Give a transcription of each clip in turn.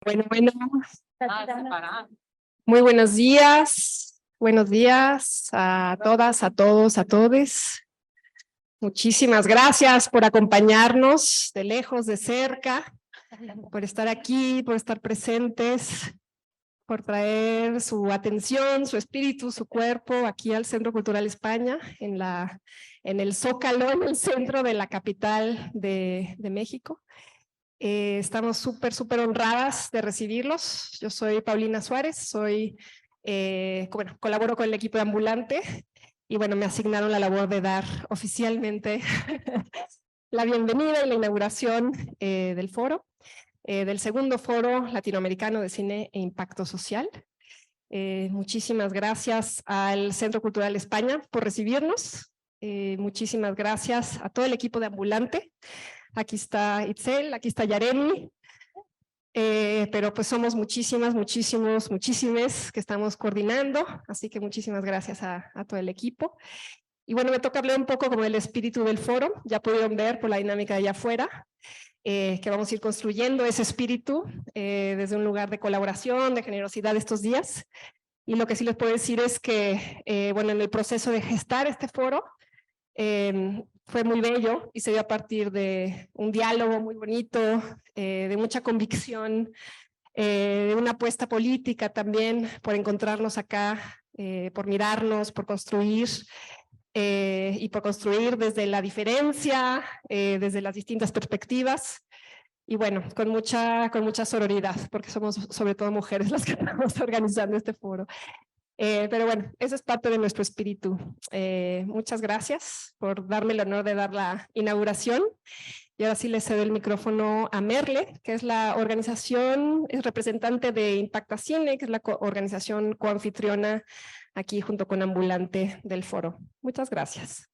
Bueno, muy buenos días a todas, a todos, a todes. Muchísimas gracias por acompañarnos de lejos, de cerca, por estar aquí, por estar presentes, por traer su atención, su espíritu, su cuerpo aquí al Centro Cultural España, en el Zócalo, en el centro de la capital de México. Estamos súper honradas de recibirlos. Yo soy Paulina Suárez, colaboro con el equipo de Ambulante y bueno, me asignaron la labor de dar oficialmente la bienvenida y la inauguración del foro, del segundo foro latinoamericano de cine e impacto social. Muchísimas gracias al Centro Cultural España por recibirnos. Muchísimas gracias a todo el equipo de Ambulante. Aquí está Itzel, aquí está Yareni, pero pues somos muchísimas que estamos coordinando, así que muchísimas gracias a todo el equipo. Y bueno, me toca hablar un poco como del espíritu del foro. Ya pudieron ver por la dinámica de allá afuera, que vamos a ir construyendo ese espíritu desde un lugar de colaboración, de generosidad estos días. Y lo que sí les puedo decir es que, bueno, en el proceso de gestar este foro, fue muy bello y se dio a partir de un diálogo muy bonito, de mucha convicción, de una apuesta política también por encontrarnos acá, por mirarnos, por construir y por construir desde la diferencia, desde las distintas perspectivas. Y bueno, con mucha sororidad, porque somos sobre todo mujeres las que estamos organizando este foro. Pero bueno, eso es parte de nuestro espíritu. Muchas gracias por darme el honor de dar la inauguración. Y ahora sí le cedo el micrófono a Merle, que es la organización, es representante de Impacta Cine, que es la organización coanfitriona aquí junto con Ambulante del foro. Muchas gracias.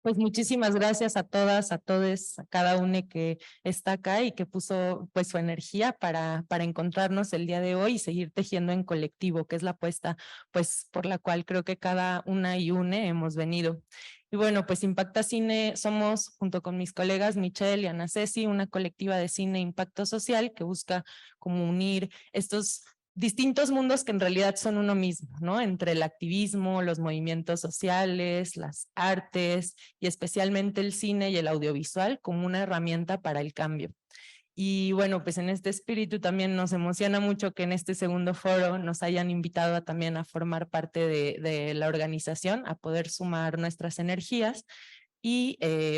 Pues muchísimas gracias a todas, a todos, a cada uno que está acá y que puso pues su energía para encontrarnos el día de hoy y seguir tejiendo en colectivo, que es la apuesta pues por la cual creo que cada una y une hemos venido. Y bueno, pues Impacta Cine somos, junto con mis colegas Michelle y Ana Ceci, una colectiva de cine impacto social que busca como unir estos distintos mundos que en realidad son uno mismo, ¿no? Entre el activismo, los movimientos sociales, las artes y especialmente el cine y el audiovisual como una herramienta para el cambio. Y bueno, pues en este espíritu también nos emociona mucho que en este segundo foro nos hayan invitado también a formar parte de la organización, a poder sumar nuestras energías y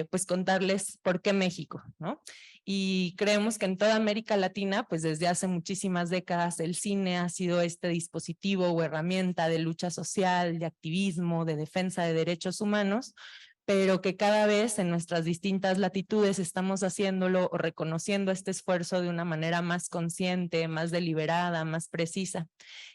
pues contarles por qué México, ¿no? Y creemos que en toda América Latina, pues desde hace muchísimas décadas el cine ha sido este dispositivo o herramienta de lucha social, de activismo, de defensa de derechos humanos, pero que cada vez en nuestras distintas latitudes estamos haciéndolo o reconociendo este esfuerzo de una manera más consciente, más deliberada, más precisa.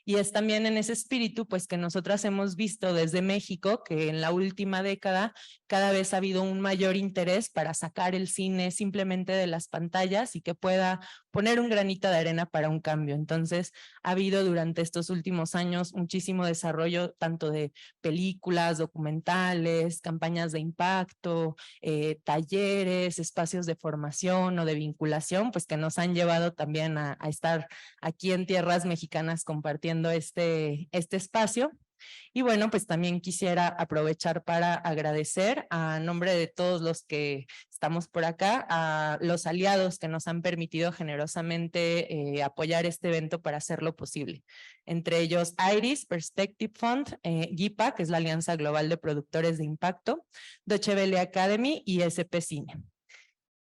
Y es también en ese espíritu pues que nosotras hemos visto desde México que en la última década cada vez ha habido un mayor interés para sacar el cine simplemente de las pantallas y que pueda poner un granito de arena para un cambio. Entonces ha habido durante estos últimos años muchísimo desarrollo tanto de películas, documentales, campañas de impacto, talleres, espacios de formación o de vinculación, pues que nos han llevado también a estar aquí en tierras mexicanas compartiendo este espacio. Y bueno, pues también quisiera aprovechar para agradecer a nombre de todos los que estamos por acá, a los aliados que nos han permitido generosamente apoyar este evento para hacerlo posible. Entre ellos IRIS, Perspective Fund, GIPA, que es la Alianza Global de Productores de Impacto, Deutsche Welle Academy y SP Cine.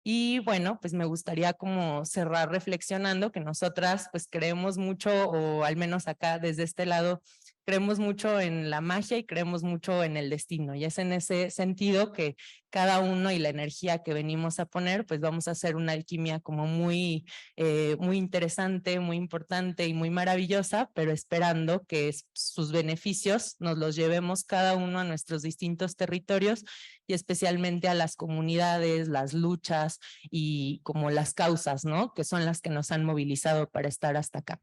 Y bueno, pues me gustaría como cerrar reflexionando que nosotras pues creemos mucho, o al menos acá desde este lado, creemos mucho en la magia y creemos mucho en el destino. Y es en ese sentido que cada uno y la energía que venimos a poner, pues vamos a hacer una alquimia como muy interesante, muy importante y muy maravillosa, pero esperando que sus beneficios nos los llevemos cada uno a nuestros distintos territorios y especialmente a las comunidades, las luchas y como las causas, ¿no? Que son las que nos han movilizado para estar hasta acá.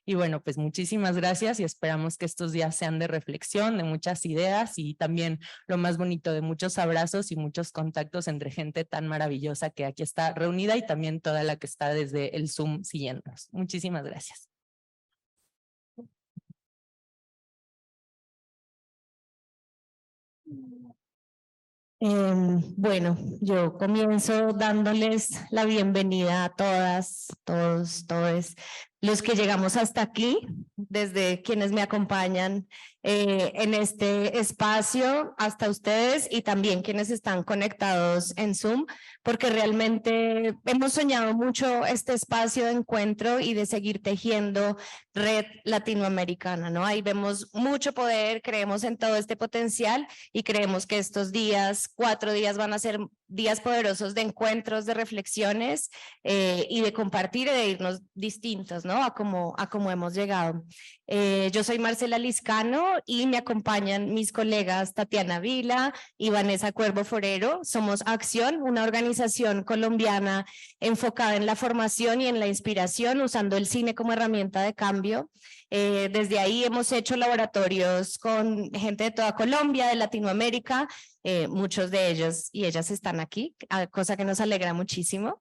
Y bueno, pues muchísimas gracias y esperamos que estos días sean de reflexión, de muchas ideas y también lo más bonito de muchos abrazos y muchos contactos entre gente tan maravillosa que aquí está reunida y también toda la que está desde el Zoom siguiéndonos. Muchísimas gracias. Bueno, yo comienzo dándoles la bienvenida a todas, todos los que llegamos hasta aquí, desde quienes me acompañan en este espacio, hasta ustedes y también quienes están conectados en Zoom, porque realmente hemos soñado mucho este espacio de encuentro y de seguir tejiendo red latinoamericana, ¿no? Ahí vemos mucho poder, creemos en todo este potencial y creemos que estos días, 4 días, van a ser días poderosos de encuentros, de reflexiones y de compartir y de irnos distintos, ¿no? A cómo hemos llegado. Yo soy Marcela Liscano y me acompañan mis colegas Tatiana Vila y Vanessa Cuervo Forero. Somos Acción, una organización colombiana enfocada en la formación y en la inspiración, usando el cine como herramienta de cambio. Desde ahí hemos hecho laboratorios con gente de toda Colombia, de Latinoamérica, muchos de ellos y ellas están aquí, cosa que nos alegra muchísimo.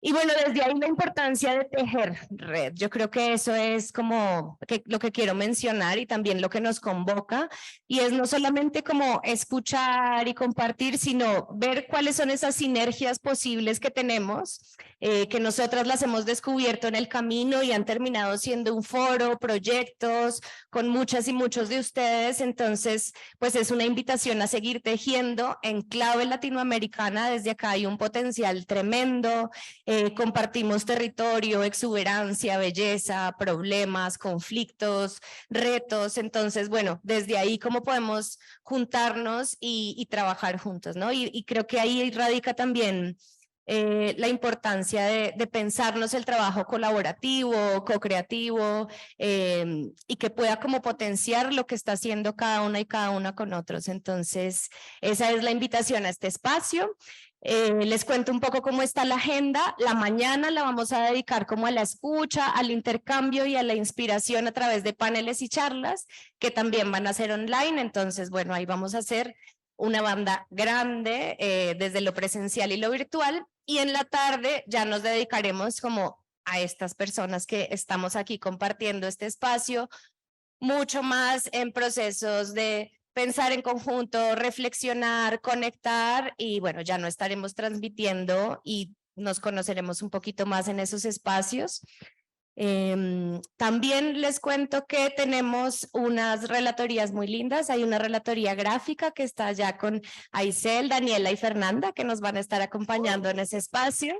Y bueno, desde ahí la importancia de tejer red. Yo creo que eso es como lo que quiero mencionar y también lo que nos convoca. Y es no solamente como escuchar y compartir, sino ver cuáles son esas sinergias posibles que tenemos, que nosotras las hemos descubierto en el camino y han terminado siendo un foro, proyectos con muchas y muchos de ustedes. Entonces, pues es una invitación a seguir tejiendo en clave latinoamericana. Desde acá hay un potencial tremendo. Compartimos territorio, exuberancia, belleza, problemas, conflictos, retos. Entonces, bueno, desde ahí cómo podemos juntarnos y trabajar juntos, ¿no? Y creo que ahí radica también la importancia de pensarnos el trabajo colaborativo, co-creativo, y que pueda como potenciar lo que está haciendo cada una y cada una con otros. Entonces, esa es la invitación a este espacio. Les cuento un poco cómo está la agenda. La mañana la vamos a dedicar como a la escucha, al intercambio y a la inspiración a través de paneles y charlas que también van a ser online. Entonces, bueno, ahí vamos a hacer una banda grande desde lo presencial y lo virtual. Y en la tarde ya nos dedicaremos como a estas personas que estamos aquí compartiendo este espacio, mucho más en procesos de pensar en conjunto, reflexionar, conectar y bueno, ya no estaremos transmitiendo y nos conoceremos un poquito más en esos espacios. También les cuento que tenemos unas relatorías muy lindas. Hay una relatoría gráfica que está ya con Aisel, Daniela y Fernanda, que nos van a estar acompañando en ese espacio.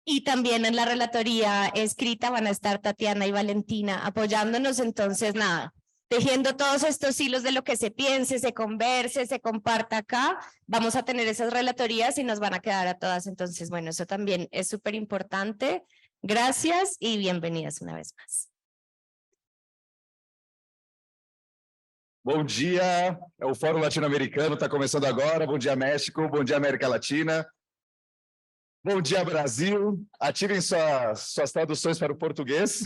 Y también en la relatoría escrita van a estar Tatiana y Valentina apoyándonos. Entonces, nada, tejiendo todos estos hilos de lo que se piense, se converse, se comparta acá, vamos a tener esas relatorías y nos van a quedar a todas. Entonces, bueno, eso también es súper importante. Gracias y bienvenidas una vez más. Bom dia, o Fórum Latino-Americano está começando agora. Bom dia, México. Bom dia, América Latina. Bom dia, Brasil. Ativem suas traduções para o português.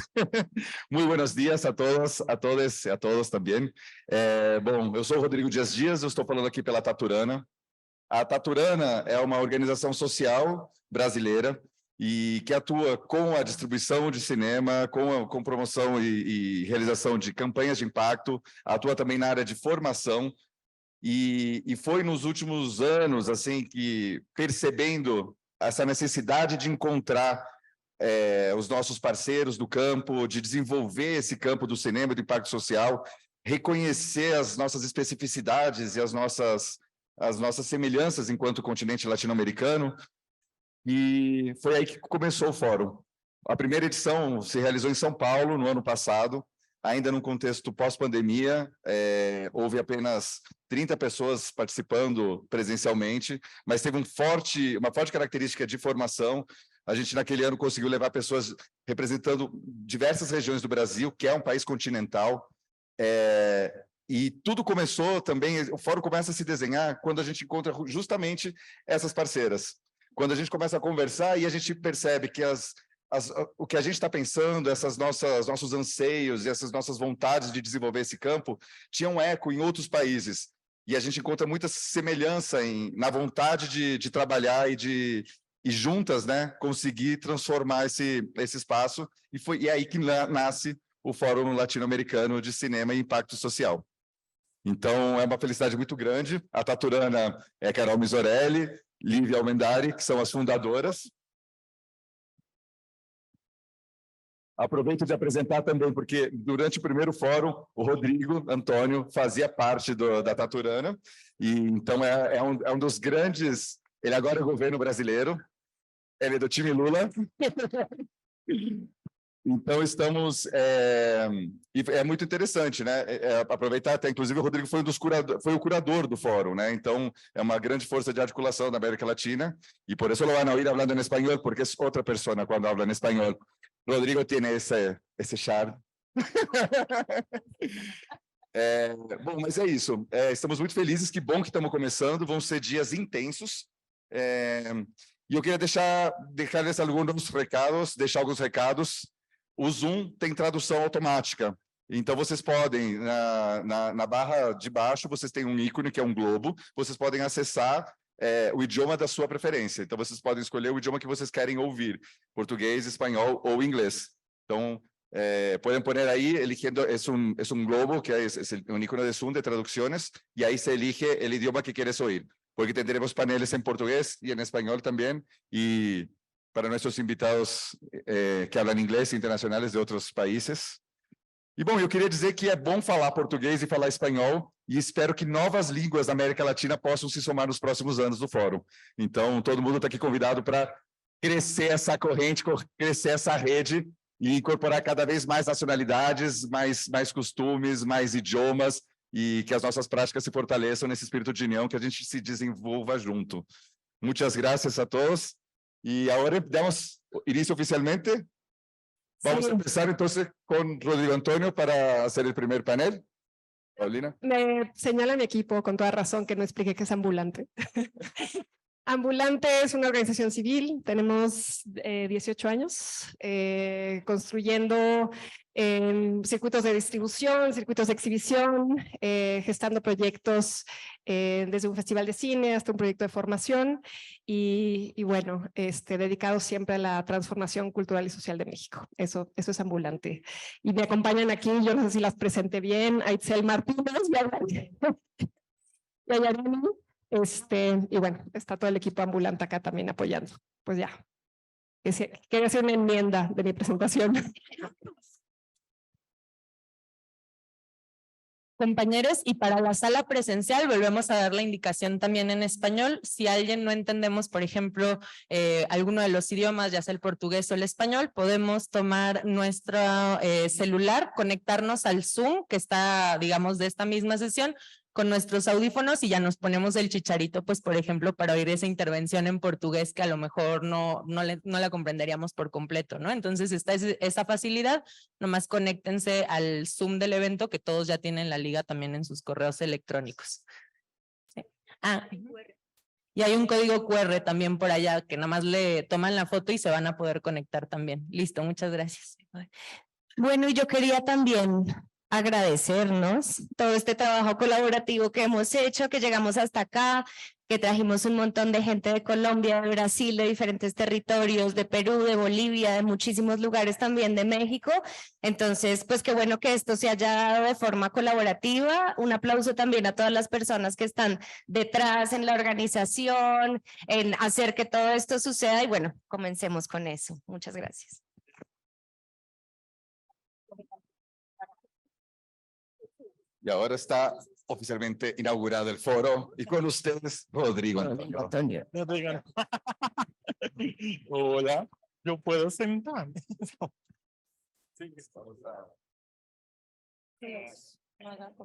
Muito buenos dias a todos, a todas e a todos também. Bom, eu sou o Rodrigo Dias, eu estou falando aqui pela Taturana. A Taturana é uma organização social brasileira e que atua com a distribuição de cinema, com promoção e realização de campanhas de impacto, atua também na área de formação, e foi nos últimos anos, assim, que percebendo essa necessidade de encontrar os nossos parceiros do campo, de desenvolver esse campo do cinema, do impacto social, reconhecer as nossas especificidades e as nossas semelhanças enquanto continente latino-americano. E foi aí que começou o fórum. A primeira edição se realizou em São Paulo, no ano passado, ainda num contexto pós-pandemia. Houve apenas 30 pessoas participando presencialmente, mas teve uma forte característica de formação. A gente, naquele ano, conseguiu levar pessoas representando diversas regiões do Brasil, que é um país continental. E tudo começou também, o fórum começa a se desenhar quando a gente encontra justamente essas parceiras. Quando a gente começa a conversar e a gente percebe que as o que a gente está pensando, nossos anseios e essas nossas vontades de desenvolver esse campo, tinham eco em outros países. E a gente encontra muita semelhança na vontade de trabalhar e juntas, né, conseguir transformar esse espaço. E é aí que nasce o Fórum Latino-Americano de Cinema e Impacto Social. Então, é uma felicidade muito grande. A Taturana é Carol Misorelli, Lívia Almendari, que são as fundadoras. Aproveito de apresentar também, porque durante o primeiro fórum, o Rodrigo Antônio fazia parte da Taturana, e então é um dos grandes... Ele agora é governo brasileiro, ele é do time Lula. Então, estamos... e é muito interessante, né? Aproveitar até, inclusive, o Rodrigo foi o curador do fórum, né? Então, é uma grande força de articulação da América Latina, e por isso lo van a oír hablando en español, porque es otra persona cuando habla en español. Rodrigo tiene esse charme. Bom, mas é isso. Estamos muito felizes, que bom que estamos começando, vão ser dias intensos. E eu queria deixar-lhes alguns recados. O Zoom tem tradução automática. Então, vocês podem, na barra de baixo, vocês têm um ícone, que é um globo, vocês podem acessar o idioma da sua preferência. Então, vocês podem escolher o idioma que vocês querem ouvir, português, espanhol ou inglês. Então, podem poner aí, eligiendo, es un globo, que es un icono de Zoom de traducciones, y ahí se elige el idioma que quieres oír, porque tendremos paneles en portugués y en español también, y para nuestros invitados que hablan inglés, internacionales de outros países. E, bom, eu queria dizer que é bom falar português e falar espanhol, e espero que novas línguas da América Latina possam se somar nos próximos anos do Fórum. Então, todo mundo está aqui convidado para crescer essa corrente, crescer essa rede e incorporar cada vez mais nacionalidades, mais costumes, mais idiomas, e que as nossas práticas se fortaleçam nesse espírito de união, que a gente se desenvolva junto. Muitas graças a todos. E agora damos início oficialmente. Vamos a empezar entonces con Rodrigo Antonio para hacer el primer panel. Paulina. Me señala mi equipo con toda razón que no expliqué qué es Ambulante. Ambulante es una organización civil, tenemos 18 años construyendo circuitos de distribución, circuitos de exhibición, gestando proyectos desde un festival de cine hasta un proyecto de formación y bueno, dedicado siempre a la transformación cultural y social de México. Eso es Ambulante. Y me acompañan aquí, yo no sé si las presenté bien, Aitzel Martínez y Ayarani. Y bueno, está todo el equipo Ambulante acá también apoyando. Pues ya, quería hacer una enmienda de mi presentación. Compañeros, y para la sala presencial volvemos a dar la indicación también en español. Si alguien no entendemos, por ejemplo, alguno de los idiomas, ya sea el portugués o el español, podemos tomar nuestro celular, conectarnos al Zoom, que está, digamos, de esta misma sesión, con nuestros audífonos y ya nos ponemos el chicharito, pues, por ejemplo, para oír esa intervención en portugués que a lo mejor no la comprenderíamos por completo, ¿no? Entonces está esa facilidad, nomás conéctense al Zoom del evento, que todos ya tienen la liga también en sus correos electrónicos. Sí. Y hay un código QR también por allá, que nada más le toman la foto y se van a poder conectar también. Listo, muchas gracias. Bueno, y yo quería también agradecernos todo este trabajo colaborativo que hemos hecho, que llegamos hasta acá, que trajimos un montón de gente de Colombia, de Brasil, de diferentes territorios, de Perú, de Bolivia, de muchísimos lugares también de México. Entonces, pues qué bueno que esto se haya dado de forma colaborativa. Un aplauso también a todas las personas que están detrás en la organización, en hacer que todo esto suceda. Y bueno, comencemos con eso. Muchas gracias. Y ahora está oficialmente inaugurado el foro, y con ustedes, Rodrigo Antonio. Hola, ¿yo puedo sentar? Sí,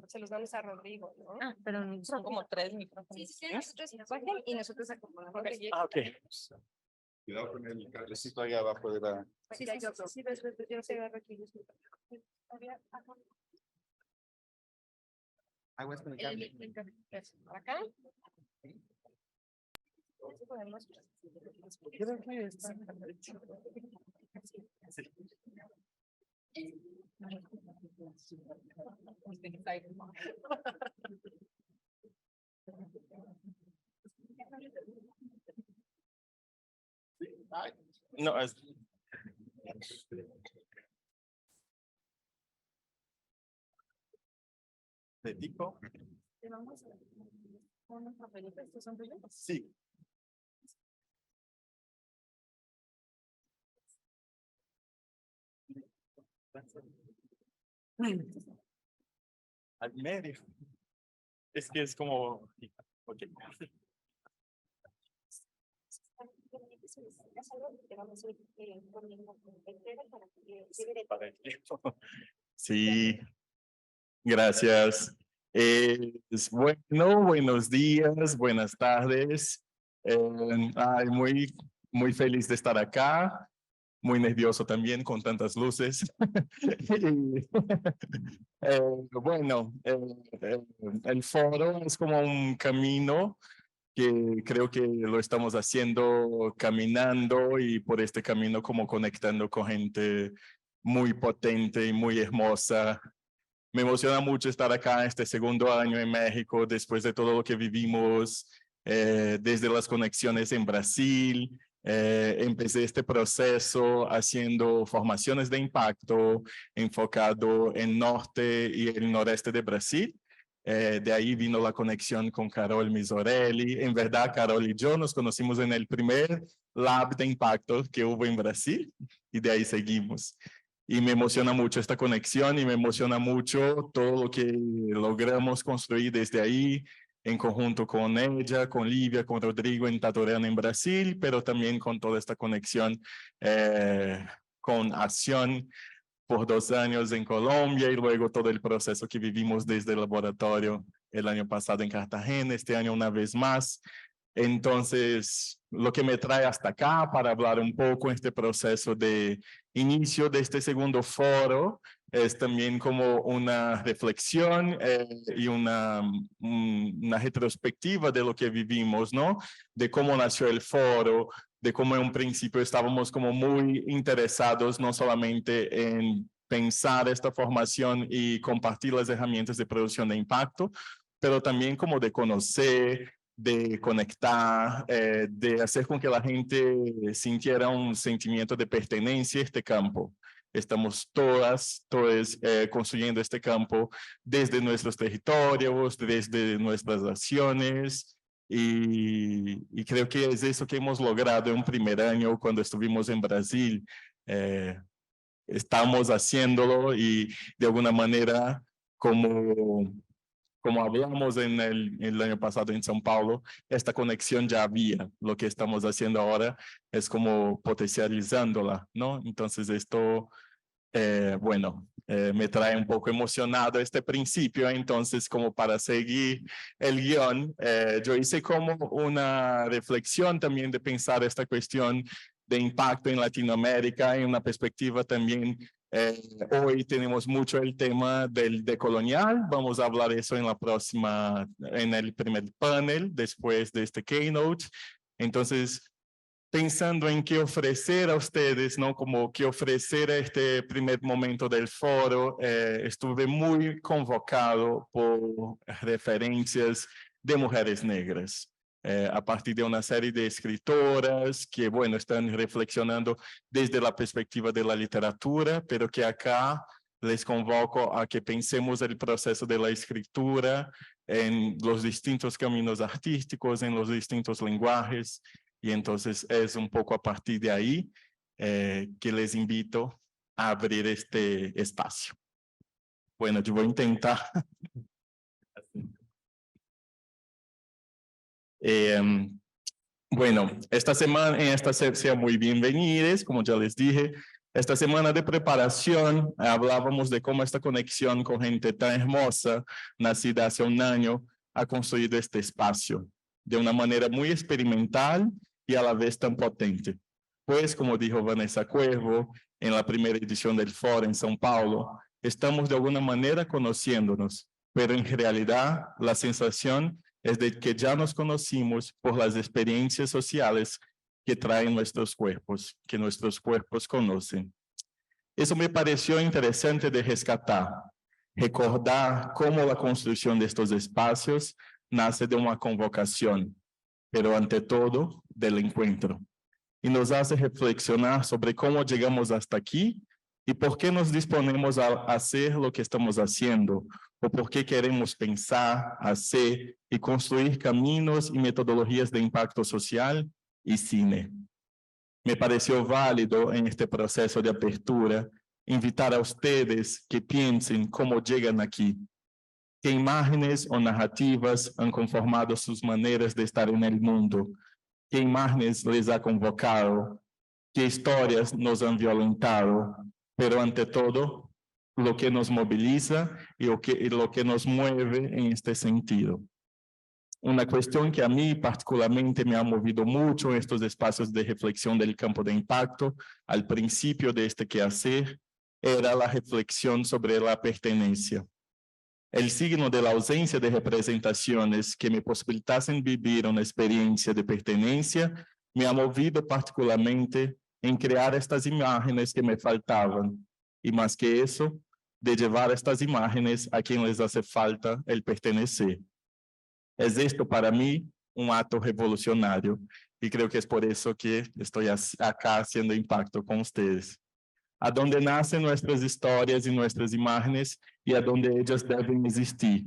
Se los damos a Rodrigo, ¿no? Ah, pero son como 3 micrófonos. Sí, nosotros bajen y nosotros acomodamos. Ok. Cuidado con el cablecito ahí abajo de la... Sí, yo no sé agarro aquí. ¿Para acá? No, es... ¿De tipo? Sí. Al medio. Es que es como... Ok. Sí, gracias. Bueno, buenos días, buenas tardes. Muy feliz de estar acá. Muy nervioso también con tantas luces. El foro es como un camino que creo que lo estamos haciendo caminando y por este camino como conectando con gente muy potente y muy hermosa. Me emociona mucho estar acá este segundo año en México después de todo lo que vivimos, desde las conexiones en Brasil. Empecé este proceso haciendo formaciones de impacto enfocado en norte y el noreste de Brasil. De ahí vino la conexión con Carol Misorelli. En verdad, Carol y yo nos conocimos en el primer lab de impacto que hubo en Brasil y de ahí seguimos. Y me emociona mucho esta conexión y me emociona mucho todo lo que logramos construir desde ahí, en conjunto con ella, con Livia, con Rodrigo en Tatorana en Brasil, pero también con toda esta conexión con Acción por 2 años en Colombia y luego todo el proceso que vivimos desde el laboratorio el año pasado en Cartagena, este año una vez más. Entonces, lo que me trae hasta acá para hablar un poco en este proceso de inicio de este segundo foro es también como una reflexión y una retrospectiva de lo que vivimos, ¿no? De cómo nació el foro, de cómo en un principio estábamos como muy interesados no solamente en pensar esta formación y compartir las herramientas de producción de impacto, pero también como de conocer, de conectar, de hacer con que la gente sintiera un sentimiento de pertenencia a este campo. Estamos todos construyendo este campo desde nuestros territorios, desde nuestras acciones, y creo que es eso que hemos logrado en un primer año cuando estuvimos en Brasil. Estamos haciéndolo y de alguna manera como hablamos en el año pasado en São Paulo, esta conexión ya había. Lo que estamos haciendo ahora es como potencializándola, ¿no? Entonces esto, me trae un poco emocionado este principio. Entonces, como para seguir el guión, yo hice como una reflexión también de pensar esta cuestión de impacto en Latinoamérica en una perspectiva también. Hoy tenemos mucho el tema del decolonial. Vamos a hablar eso en el primer panel, después de este keynote. Entonces, pensando en qué ofrecer a ustedes, ¿no? Como qué ofrecer a este primer momento del foro, estuve muy convocado por referencias de mujeres negras. A partir de una serie de escritoras que, bueno, están reflexionando desde la perspectiva de la literatura, pero que acá les convoco a que pensemos el proceso de la escritura en los distintos caminos artísticos, en los distintos lenguajes, y entonces es un poco a partir de ahí que les invito a abrir este espacio. Bueno, yo voy a intentar. Bueno, esta semana, sean muy bienvenidos, como ya les dije. Esta semana de preparación hablábamos de cómo esta conexión con gente tan hermosa, nacida hace un año, ha construido este espacio de una manera muy experimental y a la vez tan potente. Pues, como dijo Vanessa Cuervo en la primera edición del foro en São Paulo, estamos de alguna manera conociéndonos, pero en realidad la sensación es de que ya nos conocimos por las experiencias sociales que traen nuestros cuerpos, que nuestros cuerpos conocen. Eso me pareció interesante de rescatar, recordar cómo la construcción de estos espacios nace de una convocación, pero ante todo del encuentro. Y nos hace reflexionar sobre cómo llegamos hasta aquí y por qué nos disponemos a hacer lo que estamos haciendo, o por qué queremos pensar, hacer y construir caminos y metodologías de impacto social y cine. Me pareció válido en este proceso de apertura invitar a ustedes que piensen cómo llegan aquí, qué imágenes o narrativas han conformado sus maneras de estar en el mundo, qué imágenes les ha convocado, qué historias nos han violentado, pero ante todo, lo que nos moviliza y lo que nos mueve en este sentido. Una cuestión que a mí particularmente me ha movido mucho en estos espacios de reflexión del campo de impacto, al principio de este quehacer, era la reflexión sobre la pertenencia. El signo de la ausencia de representaciones que me posibilitasen vivir una experiencia de pertenencia me ha movido particularmente en crear estas imágenes que me faltaban, y más que eso, de llevar estas imágenes a quien les hace falta el pertenecer. Es esto para mí un acto revolucionario y creo que es por eso que estoy acá haciendo impacto con ustedes. A donde nacen nuestras historias y nuestras imágenes y a donde ellas deben existir.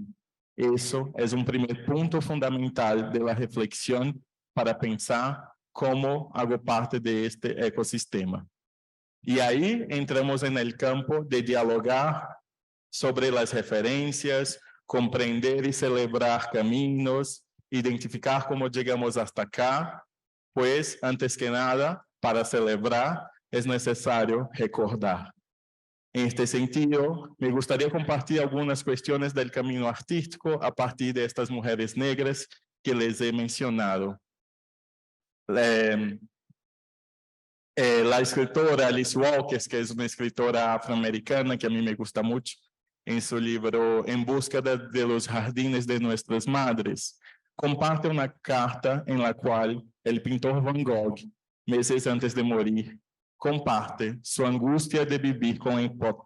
Eso es un primer punto fundamental de la reflexión para pensar cómo hago parte de este ecosistema. Y ahí entramos en el campo de dialogar sobre las referencias, comprender y celebrar caminos, identificar cómo llegamos hasta acá, pues antes que nada, para celebrar es necesario recordar. En este sentido, me gustaría compartir algunas cuestiones del camino artístico a partir de estas mujeres negras que les he mencionado. La escritora Alice Walker, que es una escritora afroamericana que a mí me gusta mucho, en su libro En búsqueda de los jardines de nuestras madres, comparte una carta en la cual el pintor Van Gogh, meses antes de morir, comparte su angustia de vivir con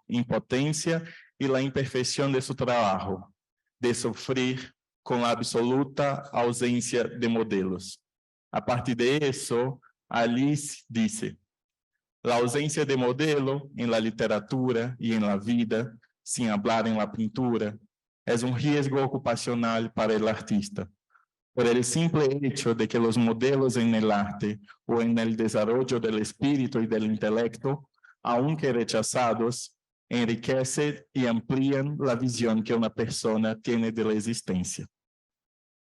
impotencia y la imperfección de su trabajo, de sufrir con la absoluta ausencia de modelos. A partir de eso, Alice dice: la ausencia de modelo en la literatura y en la vida, sin hablar en la pintura, es un riesgo ocupacional para el artista, por el simple hecho de que los modelos en el arte o en el desarrollo del espíritu y del intelecto, aunque rechazados, enriquecen y amplían la visión que una persona tiene de la existencia.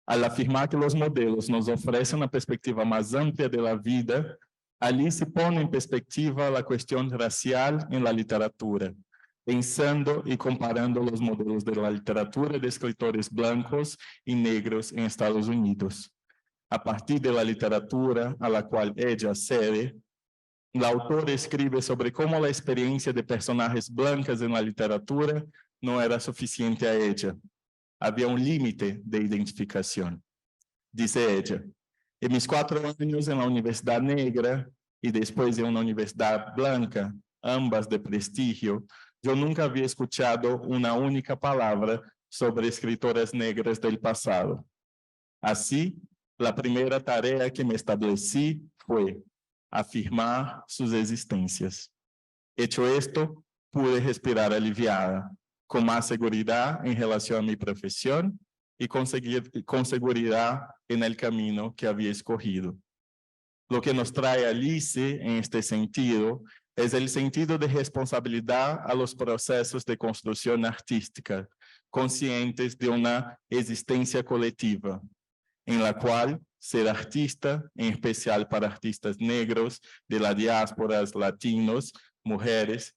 Al afirmar que los modelos nos ofrecen una perspectiva más amplia de la vida, Alice pone en perspectiva la cuestión racial en la literatura, pensando y comparando los modelos de la literatura de escritores blancos y negros en Estados Unidos. A partir de la literatura a la cual ella accede, la autora escribe sobre cómo la experiencia de personajes blancas en la literatura no era suficiente a ella. Había un límite de identificación. Dice ella: en mis 4 años en la Universidad Negra y después en una universidad blanca, ambas de prestigio, yo nunca había escuchado una única palabra sobre escritoras negras del pasado. Así, la primera tarea que me establecí fue afirmar sus existencias. Hecho esto, pude respirar aliviada, con más seguridad en relación a mi profesión y con seguridad en el camino que había escogido. Lo que nos trae Alice en este sentido es el sentido de responsabilidad a los procesos de construcción artística, conscientes de una existencia colectiva, en la cual ser artista, en especial para artistas negros, de la diáspora, latinos, mujeres,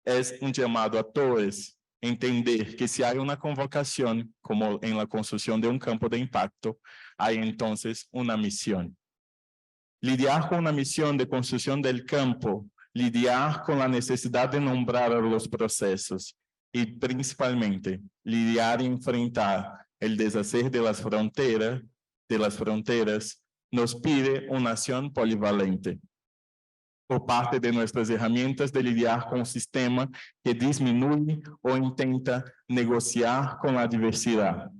es un llamado a todos entender que si hay una convocación, como en la construcción de un campo de impacto, hay entonces una misión. Lidiar con una misión de construcción del campo, lidiar con la necesidad de nombrar los procesos y principalmente lidiar y enfrentar el deshacer de las fronteras nos pide una acción polivalente por parte de nuestras herramientas de lidiar con un sistema que disminuye o intenta negociar con la diversidad.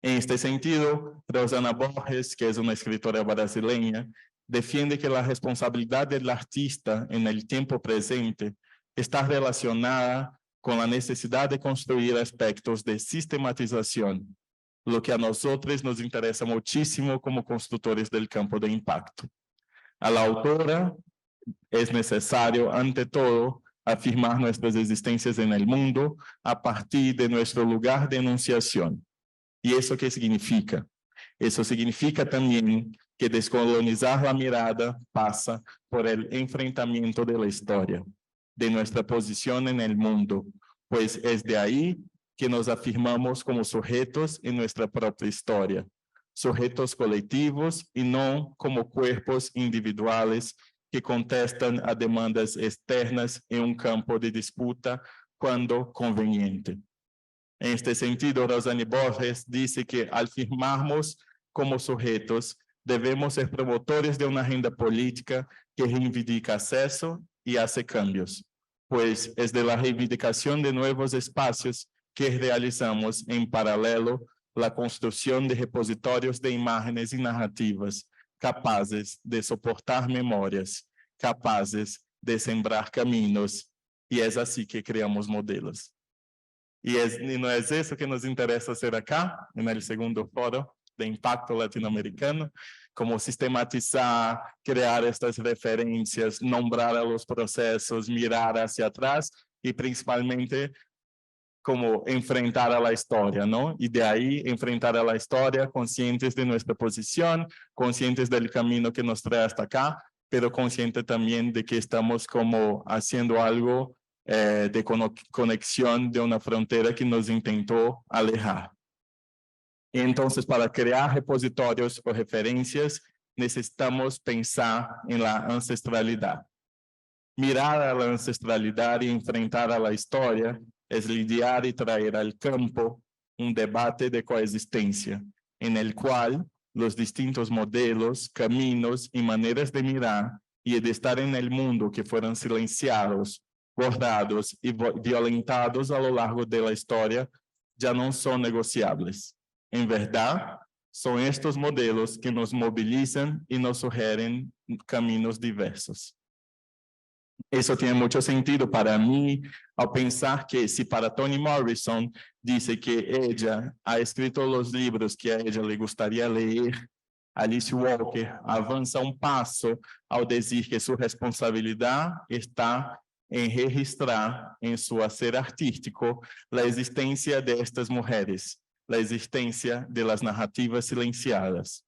En este sentido, Rosana Borges, que es una escritora brasileña, defiende que la responsabilidad del artista en el tiempo presente está relacionada con la necesidad de construir aspectos de sistematización, lo que a nosotros nos interesa muchísimo como constructores del campo de impacto. A la autora es necesario, ante todo, afirmar nuestras existencias en el mundo a partir de nuestro lugar de enunciación. ¿Y eso qué significa? Eso significa también que descolonizar la mirada pasa por el enfrentamiento de la historia, de nuestra posición en el mundo, pues es de ahí que nos afirmamos como sujetos en nuestra propia historia, sujetos colectivos y no como cuerpos individuales que contestan a demandas externas en un campo de disputa cuando conveniente. En este sentido, Rosana Borges dice que al firmarnos como sujetos, debemos ser promotores de una agenda política que reivindica acceso y hace cambios, pues es de la reivindicación de nuevos espacios que realizamos en paralelo la construcción de repositorios de imágenes y narrativas capazes de soportar memorias, capazes de sembrar caminos, y es así que creamos modelos. Y no es eso que nos interesa hacer acá, en el segundo foro de impacto latinoamericano, como sistematizar, crear estas referencias, nombrar a los procesos, mirar hacia atrás y principalmente como enfrentar a la historia, ¿no? Y de ahí enfrentar a la historia conscientes de nuestra posición, conscientes del camino que nos trae hasta acá, pero conscientes también de que estamos como haciendo algo de conexión de una frontera que nos intentó alejar. Entonces, para crear repositorios o referencias, necesitamos pensar en la ancestralidad. Mirar a la ancestralidad y enfrentar a la historia es lidiar y traer al campo un debate de coexistencia, en el cual los distintos modelos, caminos y maneras de mirar y de estar en el mundo que fueron silenciados, borrados y violentados a lo largo de la historia ya no son negociables. En verdad, son estos modelos que nos movilizan y nos sugieren caminos diversos. Eso tiene mucho sentido para mí al pensar que si para Toni Morrison dice que ella ha escrito los libros que a ella le gustaría leer, Alice Walker avanza un paso al decir que su responsabilidad está en registrar en su hacer artístico la existencia de estas mujeres, la existencia de las narrativas silenciadas.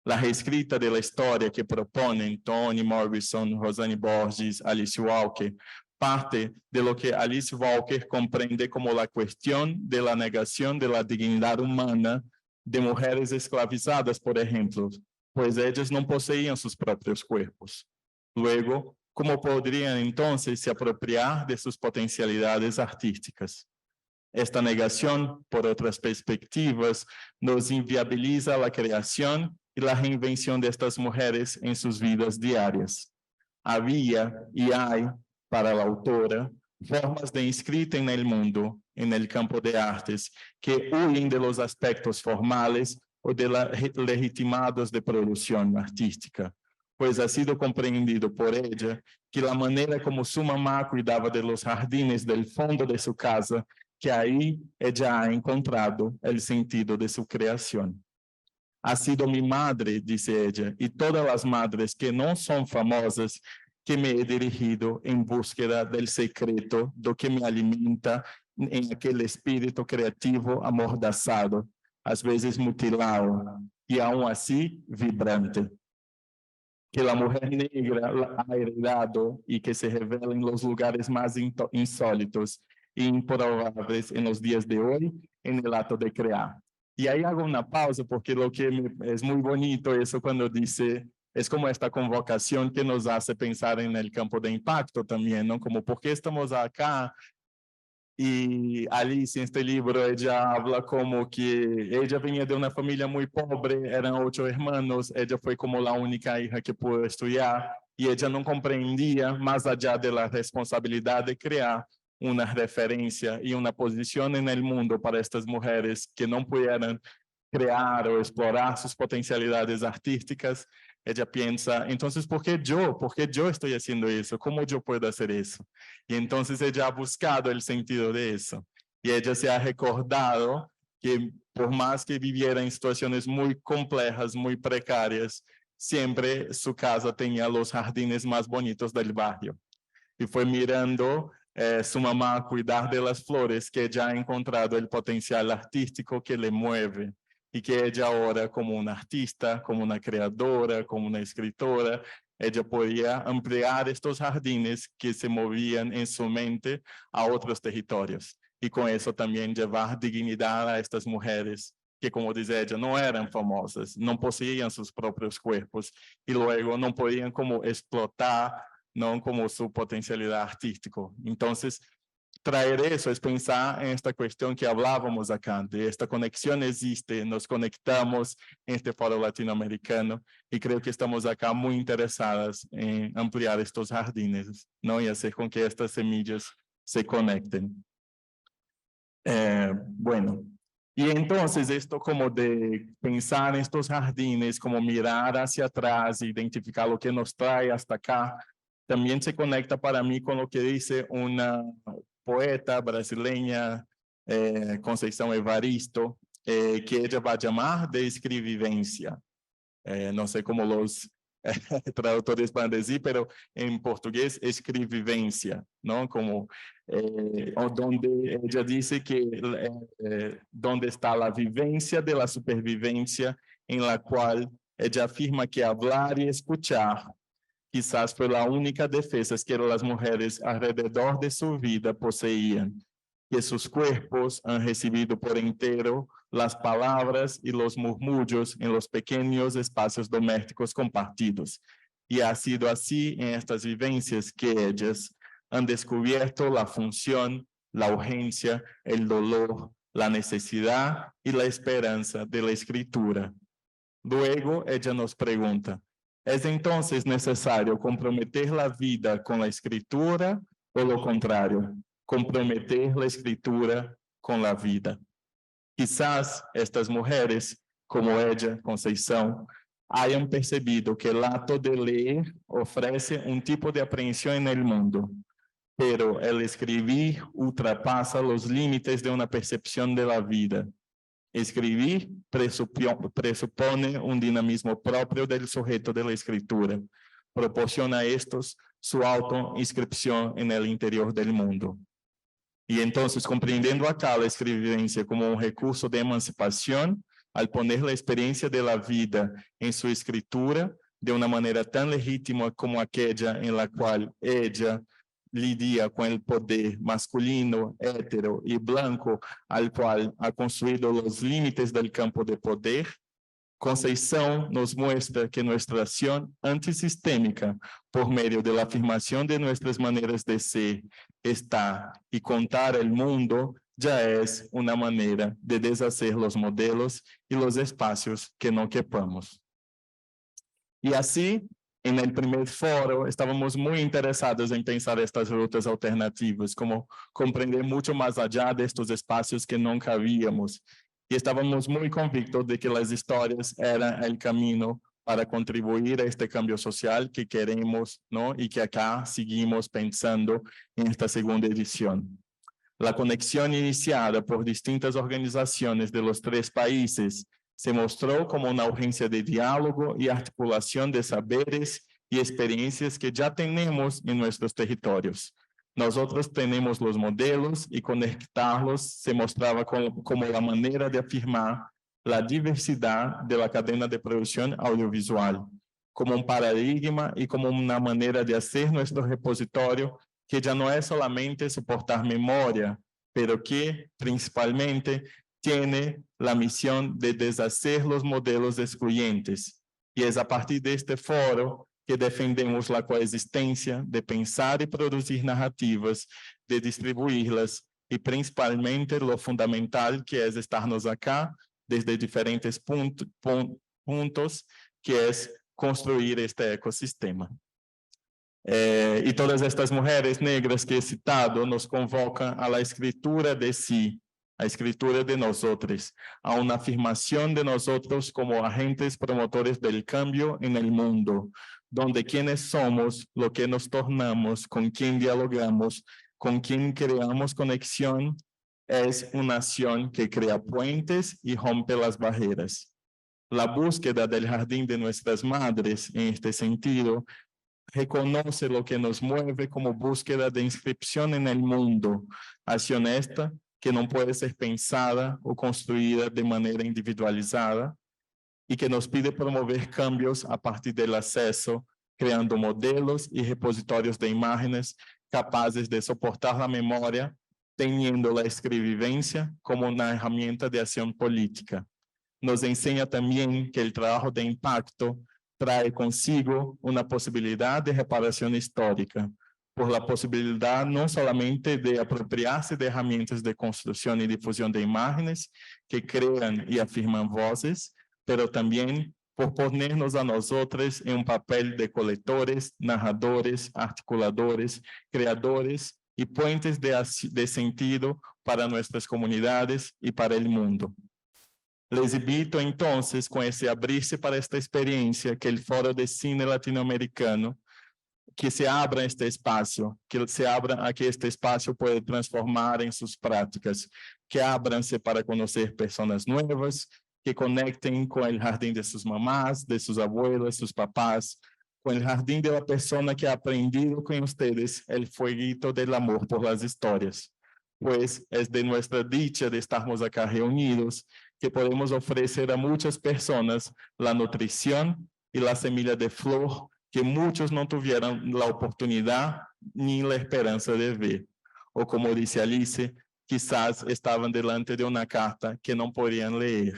La reescrita de la historia que proponen Toni Morrison, Rosana Borges, Alice Walker, parte de lo que Alice Walker comprende como la cuestión de la negación de la dignidad humana de mujeres esclavizadas, por ejemplo, pues ellas no poseían sus propios cuerpos. Luego, ¿cómo podrían entonces se apropiar de sus potencialidades artísticas? Esta negación, por otras perspectivas, nos inviabiliza la creación y la reinvención de estas mujeres en sus vidas diarias. Había y hay, para la autora, formas de inscrita en el mundo, en el campo de artes, que huyen de los aspectos formales o de los legitimados de producción artística, pues ha sido comprendido por ella que la manera como su mamá cuidaba de los jardines del fondo de su casa, que ahí ella ha encontrado el sentido de su creación. Ha sido mi madre, dice ella, y todas las madres que no son famosas, que me he dirigido en búsqueda del secreto do que me alimenta en aquel espíritu creativo amordazado, às vezes mutilado, y aún así vibrante. Que la mujer negra ha heredado y que se revela en los lugares más insólitos e improbables en los días de hoy, en el acto de crear. Y ahí hago una pausa porque lo que es muy bonito eso cuando dice, es como esta convocación que nos hace pensar en el campo de impacto también, ¿no? Como, ¿por qué estamos acá? Y Alice, en este libro, ella habla como que ella venía de una familia muy pobre, eran 8 hermanos, ella fue como la única hija que pudo estudiar y ella no comprendía, más allá de la responsabilidad de crear una referencia y una posición en el mundo para estas mujeres que no pudieran crear o explorar sus potencialidades artísticas. Ella piensa, entonces, ¿por qué yo? ¿Por qué yo estoy haciendo eso? ¿Cómo yo puedo hacer eso? Y entonces ella ha buscado el sentido de eso. Y ella se ha recordado que por más que viviera en situaciones muy complejas, muy precarias, siempre su casa tenía los jardines más bonitos del barrio. Y fue mirando su mamá cuidar de las flores que ella ha encontrado el potencial artístico que le mueve. Y que ella ahora, como una artista, como una creadora, como una escritora, ella podía ampliar estos jardines que se movían en su mente a otros territorios. Y con eso también llevar dignidad a estas mujeres que, como dice ella, no eran famosas, no poseían sus propios cuerpos y luego no podían como explotar, no como su potencialidad artística. Entonces, traer eso es pensar en esta cuestión que hablábamos acá, de esta conexión existe, nos conectamos en este foro latinoamericano y creo que estamos acá muy interesadas en ampliar estos jardines, ¿no? Y hacer con que estas semillas se conecten. Bueno, y entonces esto como de pensar en estos jardines, como mirar hacia atrás, identificar lo que nos trae hasta acá, también se conecta para mí con lo que dice una poeta brasileña, Conceição Evaristo, que ella va a llamar de escrivivencia. No sé cómo los traductores van a decir, pero en portugués, escrivivencia, ¿no? Como donde ella dice que donde está la vivencia de la supervivencia, en la cual ella afirma que hablar y escuchar quizás fue la única defensa que las mujeres alrededor de su vida poseían, que sus cuerpos han recibido por entero las palabras y los murmullos en los pequeños espacios domésticos compartidos. Y ha sido así en estas vivencias que ellas han descubierto la función, la urgencia, el dolor, la necesidad y la esperanza de la escritura. Luego ella nos pregunta, ¿es entonces necesario comprometer la vida con la escritura o lo contrario, comprometer la escritura con la vida? Quizás estas mujeres, como ella, Conceição, hayan percebido que el acto de leer ofrece un tipo de aprehensión en el mundo, pero el escribir ultrapasa los límites de una percepción de la vida. Escribir presupone un dinamismo propio del sujeto de la escritura. Proporciona a estos su autoinscripción en el interior del mundo. Y entonces, comprendiendo acá la escribivencia como un recurso de emancipación, al poner la experiencia de la vida en su escritura, de una manera tan legítima como aquella en la cual ella lidia con el poder masculino, hétero y blanco, al cual ha construido los límites del campo de poder, Conceição nos muestra que nuestra acción antisistémica, por medio de la afirmación de nuestras maneras de ser, estar y contar el mundo, ya es una manera de deshacer los modelos y los espacios que no quepamos. Y así, en el primer foro, estábamos muy interesados en pensar estas rutas alternativas, como comprender mucho más allá de estos espacios que nunca habíamos. Y estábamos muy convictos de que las historias eran el camino para contribuir a este cambio social que queremos, ¿no? Y que acá seguimos pensando en esta segunda edición. La conexión iniciada por distintas organizaciones de los 3 países se mostró como una urgencia de diálogo y articulación de saberes y experiencias que ya tenemos en nuestros territorios. Nosotros tenemos los modelos y conectarlos se mostraba como la manera de afirmar la diversidad de la cadena de producción audiovisual, como un paradigma y como una manera de hacer nuestro repositorio que ya no es solamente soportar memoria, pero que principalmente tiene la misión de deshacer los modelos excluyentes. Y es a partir de este foro que defendemos la coexistencia de pensar y producir narrativas, de distribuirlas y principalmente lo fundamental que es estarnos acá desde diferentes puntos, que es construir este ecosistema. Y todas estas mujeres negras que he citado nos convocan a la escritura de sí, a escritura de nosotros, a una afirmación de nosotros como agentes promotores del cambio en el mundo, donde quienes somos, lo que nos tornamos, con quien dialogamos, con quien creamos conexión, es una acción que crea puentes y rompe las barreras. La búsqueda del jardín de nuestras madres, en este sentido, reconoce lo que nos mueve como búsqueda de inscripción en el mundo, acción esta que no puede ser pensada o construida de manera individualizada y que nos pide promover cambios a partir del acceso, creando modelos y repositorios de imágenes capazes de soportar la memoria, teniendo la escribivencia como una herramienta de acción política. Nos enseña también que el trabajo de impacto trae consigo una posibilidad de reparación histórica, por la posibilidad no solamente de apropiarse de herramientas de construcción y difusión de imágenes que crean y afirman voces, pero también por ponernos a nosotros en un papel de colectores, narradores, articuladores, creadores y puentes de sentido para nuestras comunidades y para el mundo. Les invito entonces, con ese abrirse para esta experiencia, que el Foro de Cine Latinoamericano, que se abra este espacio, que se abra a que este espacio pueda transformar en sus prácticas, que abranse para conocer personas nuevas, que conecten con el jardín de sus mamás, de sus abuelos, sus papás, con el jardín de la persona que ha aprendido con ustedes el fueguito del amor por las historias. Pues es de nuestra dicha de estarmos acá reunidos que podemos ofrecer a muchas personas la nutrición y la semilla de flor que muchos no tuvieron la oportunidad ni la esperanza de ver. O como dice Alice, quizás estaban delante de una carta que no podían leer.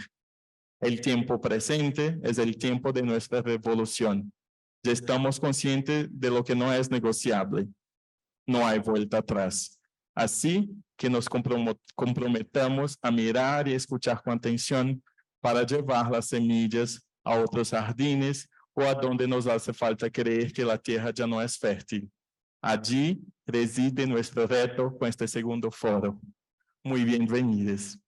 El tiempo presente es el tiempo de nuestra revolución. Ya estamos conscientes de lo que no es negociable. No hay vuelta atrás. Así que nos comprometamos a mirar y escuchar con atención para llevar las semillas a otros jardines o a donde nos hace falta creer que la tierra ya no es fértil. Allí reside nuestro reto con este segundo foro. Muy bienvenidos.